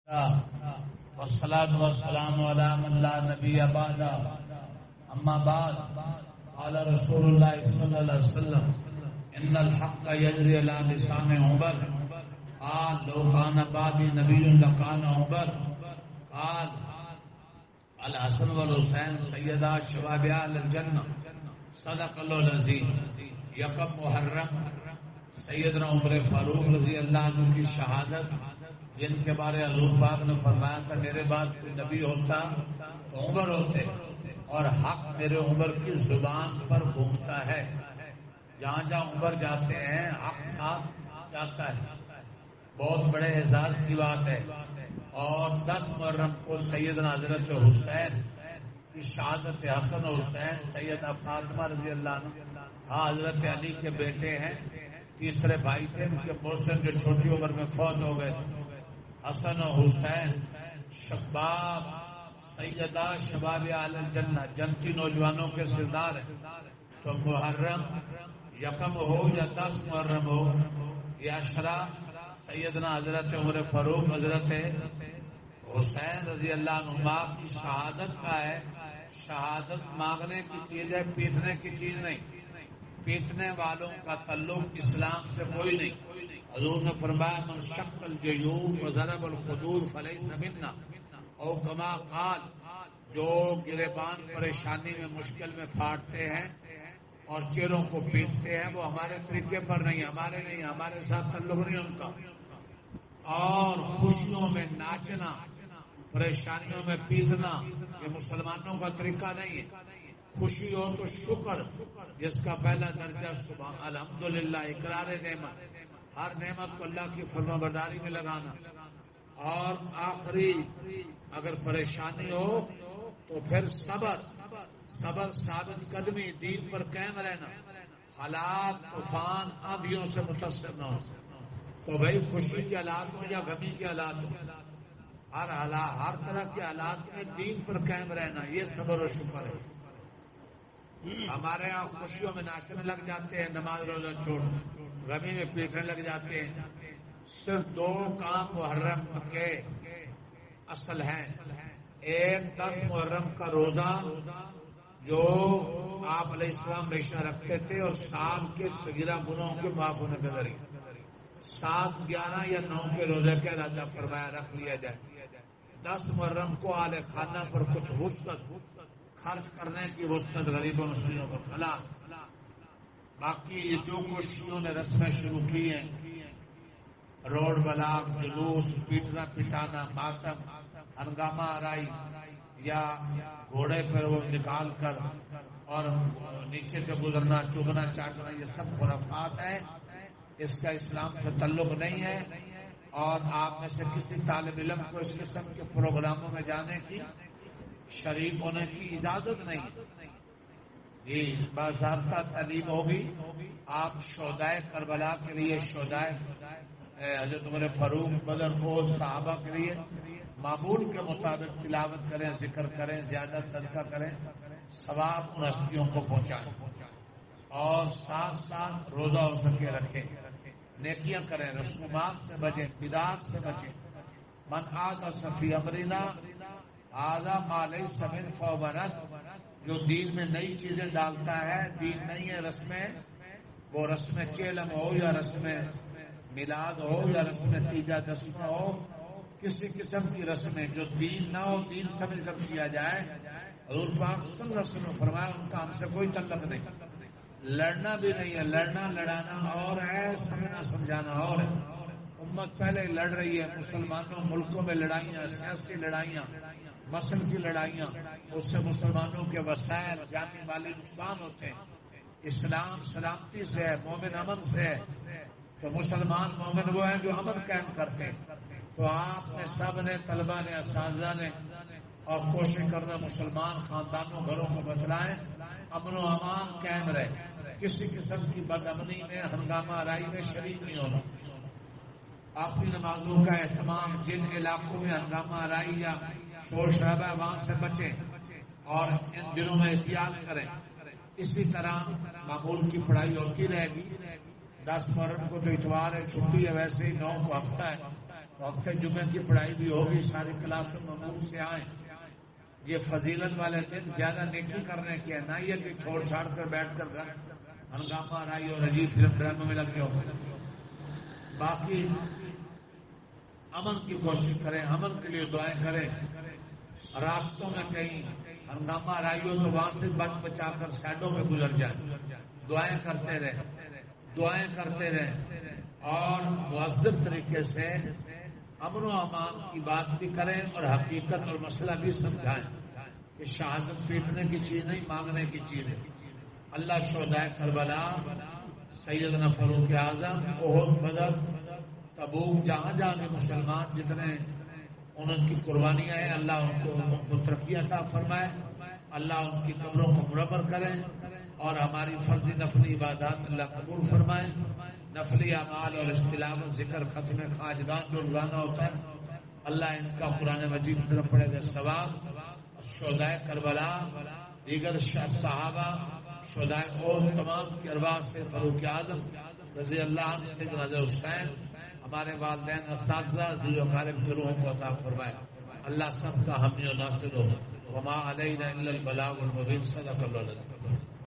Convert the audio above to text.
والصلاة والسلام على من لا نبي بعد أما بعد قال رسول الله صلى الله عليه وسلم إن الحق يجري على لسان عمر قال لو كان بعدي نبي لكان عمر قال الحسن والحسين سيدا شباب أهل الجنة صدق الله العظيم یکم محرم سیدنا عمر فاروق رضی اللہ عنہ کی شہادت جن کے بارے حضور پاک نے فرمایا تھا میرے بعد کوئی نبی ہوتا تو عمر ہوتے اور حق میرے عمر کی زبان پر گھومتا ہے. جہاں جہاں عمر جاتے ہیں حق ساتھ جاتا ہے. بہت بڑے اعزاز کی بات ہے. اور 10 محرم کو سیدنا حضرت حسین کی شہادت حسن و حسین سیدہ فاطمہ رضی اللہ عنہ حضرت علی کے بیٹے ہیں. تیسرے بھائی تھے ان کے محسن جو چھوٹی عمر میں فوت ہو گئے. حسن و حسین شباب سیدہ شباب اہل الجنہ جنتی نوجوانوں کے سردار ہیں. تو محرم یکم ہو یا 10 محرم ہو یا عشرہ سیدنا حضرت عمر فاروق حضرت حسین رضی اللہ عنہما کی شہادت کا ہے. شہادت مانگنے کی چیز ہے، پیٹنے کی چیز نہیں. پیٹنے والوں کا تعلق اسلام سے کوئی نہیں. حضور نے فرمایا من شق الجیوب وضرب الخدور فلیس منا او کما قال جو گریبان پریشانی میں مشکل میں پھاڑتے ہیں اور چہروں کو پیٹتے ہیں وہ ہمارے طریقے پر نہیں، ہمارے ساتھ تعلق نہیں ان کا. اور خوشیوں میں ناچنا پریشانیوں میں پیٹنا یہ مسلمانوں کا طریقہ نہیں ہے. خوشی ہو تو شکر جس کا پہلا درجہ سبحان الحمدللہ اقرار نعمت، ہر نعمت کو اللہ کی فرما برداری میں لگانا. اور آخری اگر پریشانی ہو تو پھر صبر ثابت قدمی دین پر قائم رہنا. حالات طوفان آندھیوں سے متاثر نہ ہو. تو بھائی خوشی کے حالات ہوں یا غمی کے حالات ہوں، ہر طرح کے حالات میں دین پر قائم رہنا یہ صبر و شکر ہے. ہمارے یہاں خوشیوں میں ناچنے لگ جاتے ہیں، نماز روزہ چھوڑ، غمی میں پیٹنے لگ جاتے ہیں. صرف 2 کام محرم کے اصل ہیں. ایک 10 محرم کا روزہ جو آپ علیہ السلام ہمیشہ رکھتے تھے اور سال کے صغیرہ گناہوں کے معاف ہونے کے ذریعے 7، 11 یا 9 کے روزے کا ارادہ فرمایا رکھ لیا جائے. 10 محرم کو اہل خانہ پر کچھ وسعت خرچ کرنے کی وسعت غریبوں مسلموں کو کھلا. باقی جو کوششوں نے رسمیں شروع کی ہیں، روڈ بلاک، جلوس، پیٹنا پٹانا، ماتم، ہنگامہ آرائی یا گھوڑے پر وہ نکال کر اور نیچے سے گزرنا، چگنا چاٹنا، یہ سب خرافات ہیں. اس کا اسلام سے تعلق نہیں ہے. اور آپ میں سے کسی طالب علم کو اس قسم کے پروگراموں میں جانے کی، شریک ہونے کی اجازت نہیں. جی باضابطہ تعلیم ہوگی. آپ شہدائے کربلا کے لیے، شہدائے حضرت عمر فاروق، بدر، احد صحابہ کے لیے معمول کے مطابق تلاوت کریں، ذکر کریں، زیادہ صدقہ کریں، ثواب ان ہستیوں کو پہنچائیں. اور ساتھ ساتھ روزہ ہو سکے رکھیں، نیکیاں کریں، رسومات سے بچیں، بدعات سے بچیں. من احدث فی امرنا ھذا ما لیس منہ فہو رد. جو دین میں نئی چیزیں ڈالتا ہے، دین نہیں ہے رسمیں، وہ رسم چیلم ہو یا رسم میلاد ہو یا رسم تیجا دستہ ہو، کسی قسم کی رسمیں جو دین نہ ہو، دین سمجھ کر کیا جائے. حضور پاک صلی اللہ علیہ وسلم نے فرمایا ان کا ہم سے کوئی تعلق نہیں. لڑنا بھی نہیں ہے، لڑنا لڑانا اور ہے، سمجھنا سمجھانا اور ہے. امت پہلے لڑ رہی ہے، مسلمانوں ملکوں میں لڑائیاں، سیاسی لڑائیاں، مسل کی لڑائیاں، اس سے مسلمانوں کے وسائل جانی مالی نقصان ہوتے ہیں. اسلام سلامتی سے ہے، مومن امن سے ہے. تو مسلمان مومن وہ ہیں جو امن قائم کرتے ہیں. تو آپ نے سب نے، طلبہ نے، اساتذہ نے، اور کوشش کرنا مسلمان خاندانوں گھروں کو بچلائیں، امن و امان قائم رہے. کسی قسم کی بد امنی میں، ہنگامہ آرائی میں شریک نہیں ہونا. اپنی نمازوں کا اہتمام، جن علاقوں میں ہنگامہ آرائی یا شور شرابہ وہاں سے بچیں اور ان دنوں میں احتیاط کریں. اسی طرح معمول کی پڑھائی ہوتی رہے گی. 10 محرم کو تو اتوار ہے، چھٹی ہے، ویسے ہی 9 کو ہفتہ ہے. وقت جمعے کی پڑھائی بھی ہوگی، ساری کلاسوں میں منہ سے آئیں. یہ فضیلت والے دن زیادہ نیکی کرنے کے ہے، نہ یہ کہ چھوڑ چھاڑ کر بیٹھ کر گھر ہنگامہ رائی اور عجیب فلم ڈرامے میں لگے ہو. باقی امن کی کوشش کریں، امن کے لیے دعائیں کریں. راستوں میں کہیں ہنگامہ رائی ہو تو وہاں سے بچ بچا کر سائڈوں میں گزر جائیں. دعائیں کرتے رہیں، دعائیں کرتے رہیں، اور مؤثر طریقے سے امن و امان کی بات بھی کریں اور حقیقت اور مسئلہ بھی سمجھائیں کہ شہادت پیٹنے کی چیز نہیں، مانگنے کی چیز ہے. اللہ شہدائے کربلا، سیدنا فاروق اعظم، احد، بدر، تبوک، جہاں جہاں کے مسلمان جتنے ان کی قربانیاں ہیں، اللہ ان کو ترقی عطا فرمائے. اللہ ان کی قبروں کو مربر کرے اور ہماری فرضی نفلی عبادات اللہ قبول فرمائے. نفلی اعمال اور اصطلاح ذکر ختم خاجدان جو روزانہ ہوتا ہے، اللہ ان کا قرآن مجید کی طرف پڑے گا ثواب. شہدائے کربلا، دیگر صحابہ، شہدائے اور تمام کی ارواح سے فاروق اعظم رضی اللہ عنہ سے جنازہ حسین، ہمارے والدین اساتذہ ذی وقارب کے روحوں کو عطا فرمائے. اللہ سب کا حامی و ناصر ہو. وما علینا الا البلاغ المبین. صدق اللہ العظیم.